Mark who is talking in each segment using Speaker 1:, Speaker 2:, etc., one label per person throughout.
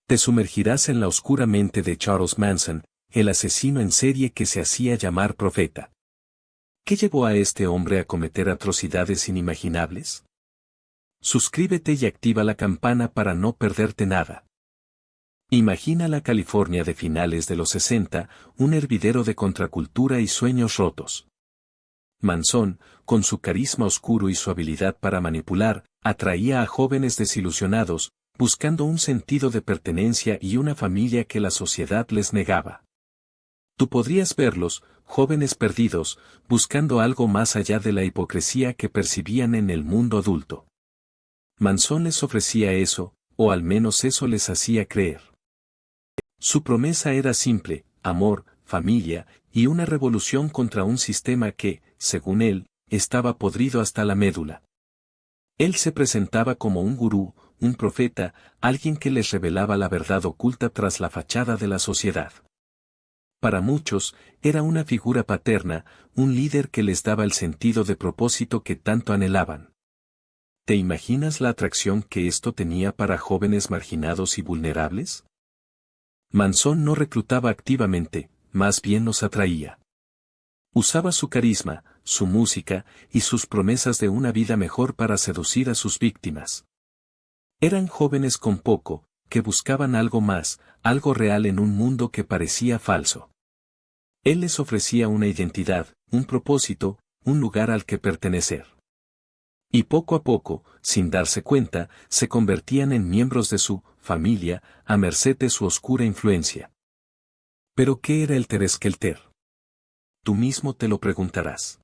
Speaker 1: Te sumergirás en la oscura mente de Charles Manson, el asesino en serie que se hacía llamar profeta. ¿Qué llevó a este hombre a cometer atrocidades inimaginables? Suscríbete y activa la campana para no perderte nada. Imagina la California de finales de los 60, un hervidero de contracultura y sueños rotos. Manson, con su carisma oscuro y su habilidad para manipular, atraía a jóvenes desilusionados, buscando un sentido de pertenencia y una familia que la sociedad les negaba. Tú podrías verlos, jóvenes perdidos, buscando algo más allá de la hipocresía que percibían en el mundo adulto. Manson les ofrecía eso, o al menos eso les hacía creer. Su promesa era simple: amor, familia, y una revolución contra un sistema que, según él, estaba podrido hasta la médula. Él se presentaba como un gurú, un profeta, alguien que les revelaba la verdad oculta tras la fachada de la sociedad. Para muchos, era una figura paterna, un líder que les daba el sentido de propósito que tanto anhelaban. ¿Te imaginas la atracción que esto tenía para jóvenes marginados y vulnerables? Manson no reclutaba activamente, más bien los atraía. Usaba su carisma, su música, y sus promesas de una vida mejor para seducir a sus víctimas. Eran jóvenes con poco, que buscaban algo más, algo real en un mundo que parecía falso. Él les ofrecía una identidad, un propósito, un lugar al que pertenecer. Y poco a poco, sin darse cuenta, se convertían en miembros de su familia, a merced de su oscura influencia. ¿Pero qué era el Tereskelter? Tú mismo te lo preguntarás.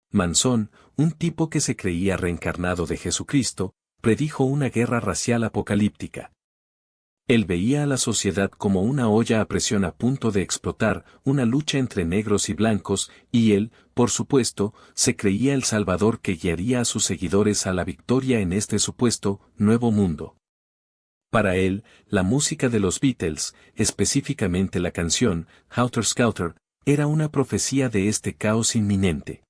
Speaker 1: Manson, un tipo que se creía reencarnado de Jesucristo, predijo una guerra racial apocalíptica. Él veía a la sociedad como una olla a presión a punto de explotar, una lucha entre negros y blancos, y él, por supuesto, se creía el salvador que guiaría a sus seguidores a la victoria en este supuesto nuevo mundo. Para él, la música de los Beatles, específicamente la canción Helter Skelter, era una profecía de este caos inminente.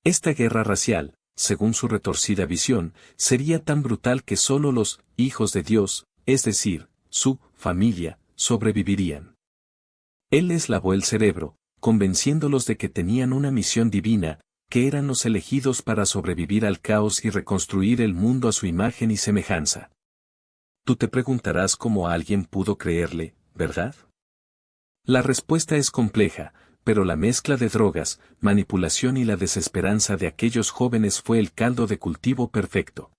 Speaker 1: Esta guerra racial, según su retorcida visión, sería tan brutal que solo los hijos de Dios, es decir, su familia, sobrevivirían. Él les lavó el cerebro, convenciéndolos de que tenían una misión divina, que eran los elegidos para sobrevivir al caos y reconstruir el mundo a su imagen y semejanza. Tú te preguntarás cómo alguien pudo creerle, ¿verdad? La respuesta es compleja, pero la mezcla de drogas, manipulación y la desesperanza de aquellos jóvenes fue el caldo de cultivo perfecto.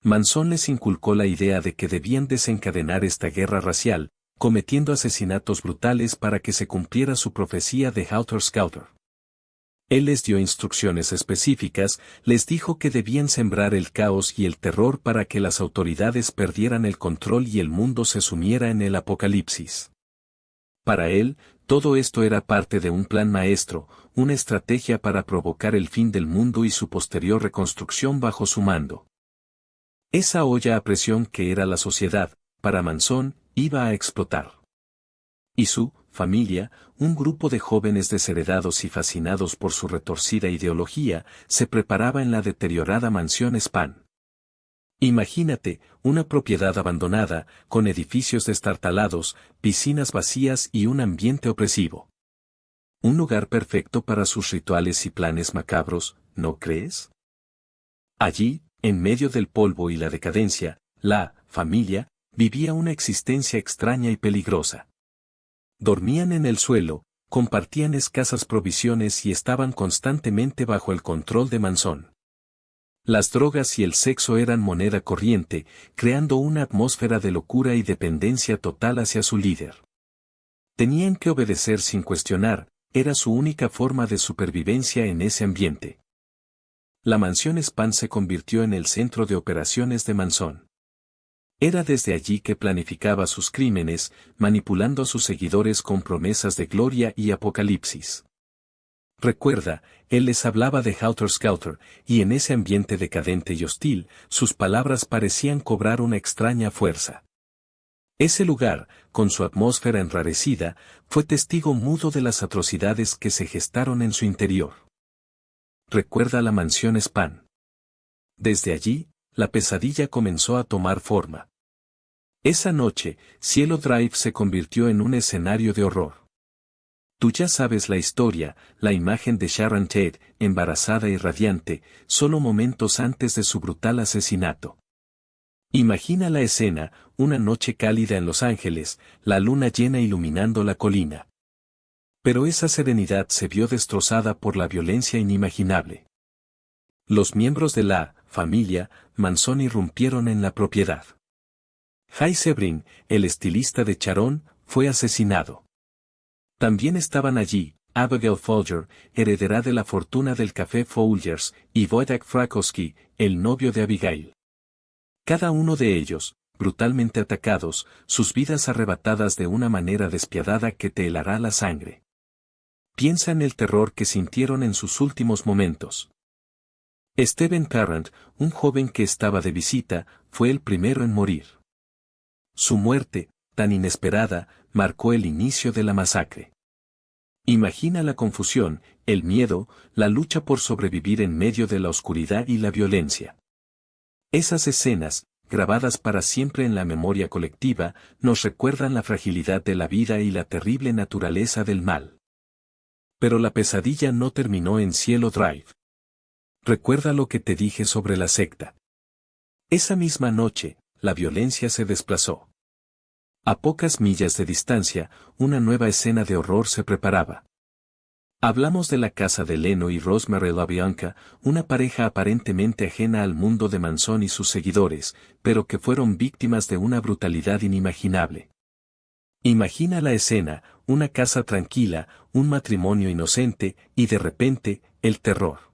Speaker 1: Manson les inculcó la idea de que debían desencadenar esta guerra racial, cometiendo asesinatos brutales para que se cumpliera su profecía de Helter Skelter. Él les dio instrucciones específicas, les dijo que debían sembrar el caos y el terror para que las autoridades perdieran el control y el mundo se sumiera en el apocalipsis. Para él, todo esto era parte de un plan maestro, una estrategia para provocar el fin del mundo y su posterior reconstrucción bajo su mando. Esa olla a presión que era la sociedad, para Manson, iba a explotar. Y su familia, un grupo de jóvenes desheredados y fascinados por su retorcida ideología, se preparaba en la deteriorada mansión Span. Imagínate, una propiedad abandonada, con edificios destartalados, piscinas vacías y un ambiente opresivo. Un lugar perfecto para sus rituales y planes macabros, ¿no crees? Allí, en medio del polvo y la decadencia, la familia vivía una existencia extraña y peligrosa. Dormían en el suelo, compartían escasas provisiones y estaban constantemente bajo el control de Manson. Las drogas y el sexo eran moneda corriente, creando una atmósfera de locura y dependencia total hacia su líder. Tenían que obedecer sin cuestionar, era su única forma de supervivencia en ese ambiente. La mansión Span se convirtió en el centro de operaciones de Manson. Era desde allí que planificaba sus crímenes, manipulando a sus seguidores con promesas de gloria y apocalipsis. Recuerda, él les hablaba de Helter Skelter, y en ese ambiente decadente y hostil, sus palabras parecían cobrar una extraña fuerza. Ese lugar, con su atmósfera enrarecida, fue testigo mudo de las atrocidades que se gestaron en su interior. Recuerda la mansión Span. Desde allí, la pesadilla comenzó a tomar forma. Esa noche, Cielo Drive se convirtió en un escenario de horror. Tú ya sabes la historia, la imagen de Sharon Tate, embarazada y radiante, solo momentos antes de su brutal asesinato. Imagina la escena, una noche cálida en Los Ángeles, la luna llena iluminando la colina. Pero esa serenidad se vio destrozada por la violencia inimaginable. Los miembros de la familia Manson irrumpieron en la propiedad. Jay Sebring, el estilista de Sharon, fue asesinado. También estaban allí, Abigail Folger, heredera de la fortuna del café Folgers, y Wojtek Frykowski, el novio de Abigail. Cada uno de ellos, brutalmente atacados, sus vidas arrebatadas de una manera despiadada que te helará la sangre. Piensa en el terror que sintieron en sus últimos momentos. Stephen Parent, un joven que estaba de visita, fue el primero en morir. Su muerte, tan inesperada, marcó el inicio de la masacre. Imagina la confusión, el miedo, la lucha por sobrevivir en medio de la oscuridad y la violencia. Esas escenas, grabadas para siempre en la memoria colectiva, nos recuerdan la fragilidad de la vida y la terrible naturaleza del mal. Pero la pesadilla no terminó en Cielo Drive. Recuerda lo que te dije sobre la secta. Esa misma noche, la violencia se desplazó. A pocas millas de distancia, una nueva escena de horror se preparaba. Hablamos de la casa de Leno y Rosemary LaBianca, una pareja aparentemente ajena al mundo de Manson y sus seguidores, pero que fueron víctimas de una brutalidad inimaginable. Imagina la escena, una casa tranquila, un matrimonio inocente, y de repente, el terror.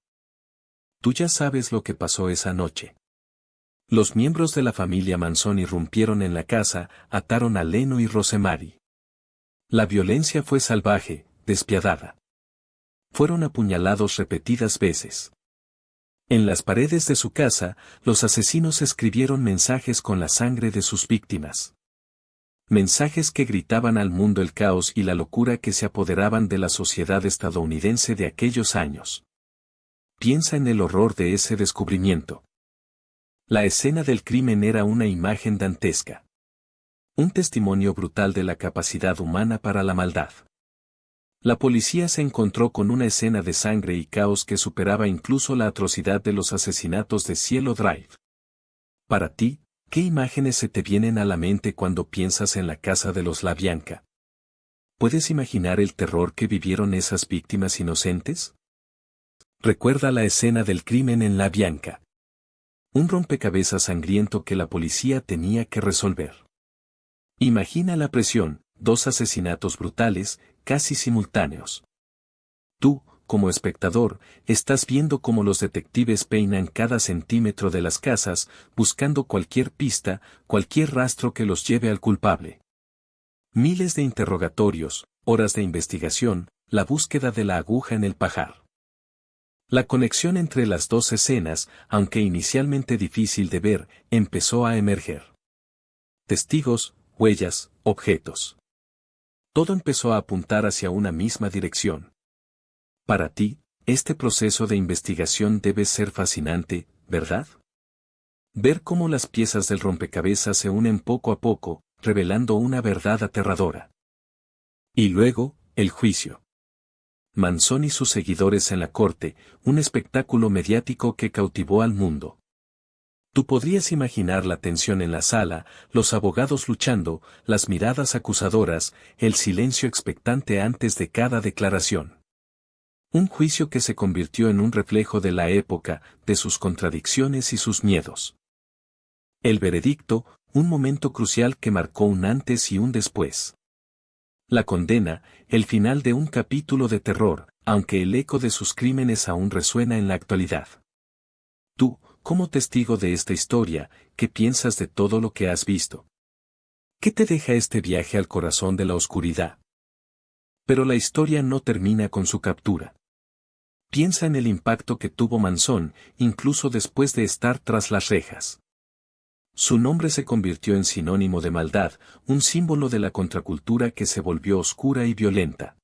Speaker 1: Tú ya sabes lo que pasó esa noche. Los miembros de la familia Manson irrumpieron en la casa, ataron a Leno y Rosemary. La violencia fue salvaje, despiadada. Fueron apuñalados repetidas veces. En las paredes de su casa, los asesinos escribieron mensajes con la sangre de sus víctimas. Mensajes que gritaban al mundo el caos y la locura que se apoderaban de la sociedad estadounidense de aquellos años. Piensa en el horror de ese descubrimiento. La escena del crimen era una imagen dantesca. Un testimonio brutal de la capacidad humana para la maldad. La policía se encontró con una escena de sangre y caos que superaba incluso la atrocidad de los asesinatos de Cielo Drive. Para ti, ¿qué imágenes se te vienen a la mente cuando piensas en la casa de los LaBianca? ¿Puedes imaginar el terror que vivieron esas víctimas inocentes? Recuerda la escena del crimen en LaBianca. Un rompecabezas sangriento que la policía tenía que resolver. Imagina la presión, 2 asesinatos brutales, casi simultáneos. Tú, como espectador, estás viendo cómo los detectives peinan cada centímetro de las casas, buscando cualquier pista, cualquier rastro que los lleve al culpable. Miles de interrogatorios, horas de investigación, la búsqueda de la aguja en el pajar. La conexión entre las dos escenas, aunque inicialmente difícil de ver, empezó a emerger. Testigos, huellas, objetos. Todo empezó a apuntar hacia una misma dirección. Para ti, este proceso de investigación debe ser fascinante, ¿verdad? Ver cómo las piezas del rompecabezas se unen poco a poco, revelando una verdad aterradora. Y luego, el juicio. Manson y sus seguidores en la corte, un espectáculo mediático que cautivó al mundo. Tú podrías imaginar la tensión en la sala, los abogados luchando, las miradas acusadoras, el silencio expectante antes de cada declaración. Un juicio que se convirtió en un reflejo de la época, de sus contradicciones y sus miedos. El veredicto, un momento crucial que marcó un antes y un después. La condena, el final de un capítulo de terror, aunque el eco de sus crímenes aún resuena en la actualidad. Tú, como testigo de esta historia, ¿qué piensas de todo lo que has visto? ¿Qué te deja este viaje al corazón de la oscuridad? Pero la historia no termina con su captura. Piensa en el impacto que tuvo Manson, incluso después de estar tras las rejas. Su nombre se convirtió en sinónimo de maldad, un símbolo de la contracultura que se volvió oscura y violenta.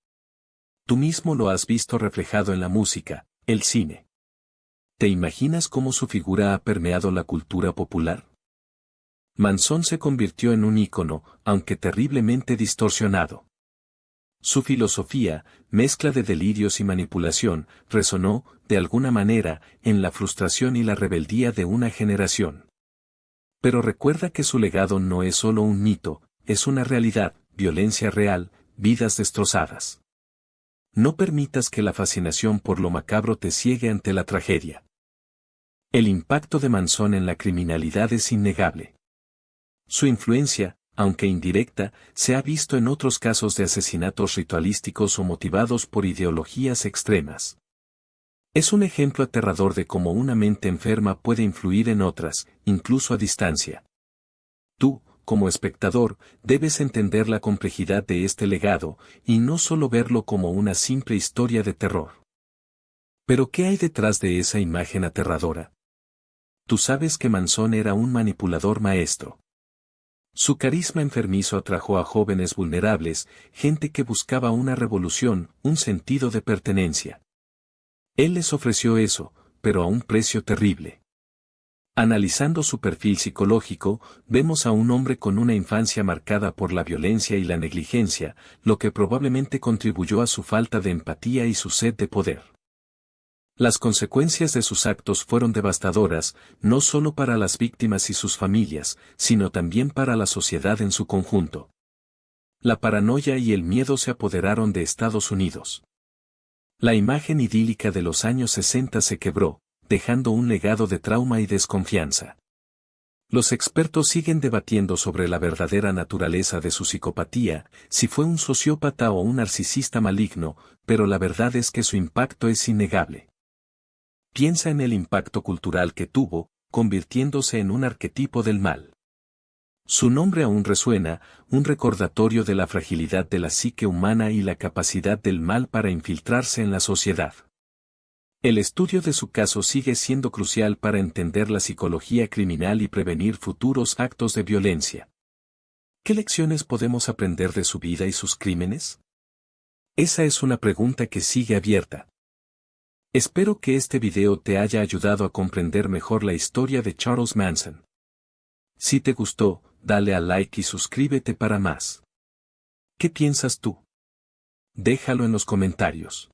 Speaker 1: Tú mismo lo has visto reflejado en la música, el cine. ¿Te imaginas cómo su figura ha permeado la cultura popular? Manson se convirtió en un ícono, aunque terriblemente distorsionado. Su filosofía, mezcla de delirios y manipulación, resonó, de alguna manera, en la frustración y la rebeldía de una generación. Pero recuerda que su legado no es solo un mito, es una realidad, violencia real, vidas destrozadas. No permitas que la fascinación por lo macabro te ciegue ante la tragedia. El impacto de Manson en la criminalidad es innegable. Su influencia, aunque indirecta, se ha visto en otros casos de asesinatos ritualísticos o motivados por ideologías extremas. Es un ejemplo aterrador de cómo una mente enferma puede influir en otras, incluso a distancia. Tú, como espectador, debes entender la complejidad de este legado, y no solo verlo como una simple historia de terror. Pero ¿qué hay detrás de esa imagen aterradora? Tú sabes que Manson era un manipulador maestro. Su carisma enfermizo atrajo a jóvenes vulnerables, gente que buscaba una revolución, un sentido de pertenencia. Él les ofreció eso, pero a un precio terrible. Analizando su perfil psicológico, vemos a un hombre con una infancia marcada por la violencia y la negligencia, lo que probablemente contribuyó a su falta de empatía y su sed de poder. Las consecuencias de sus actos fueron devastadoras, no solo para las víctimas y sus familias, sino también para la sociedad en su conjunto. La paranoia y el miedo se apoderaron de Estados Unidos. La imagen idílica de los años 60 se quebró, dejando un legado de trauma y desconfianza. Los expertos siguen debatiendo sobre la verdadera naturaleza de su psicopatía, si fue un sociópata o un narcisista maligno, pero la verdad es que su impacto es innegable. Piensa en el impacto cultural que tuvo, convirtiéndose en un arquetipo del mal. Su nombre aún resuena, un recordatorio de la fragilidad de la psique humana y la capacidad del mal para infiltrarse en la sociedad. El estudio de su caso sigue siendo crucial para entender la psicología criminal y prevenir futuros actos de violencia. ¿Qué lecciones podemos aprender de su vida y sus crímenes? Esa es una pregunta que sigue abierta. Espero que este video te haya ayudado a comprender mejor la historia de Charles Manson. Si te gustó, dale a like y suscríbete para más. ¿Qué piensas tú? Déjalo en los comentarios.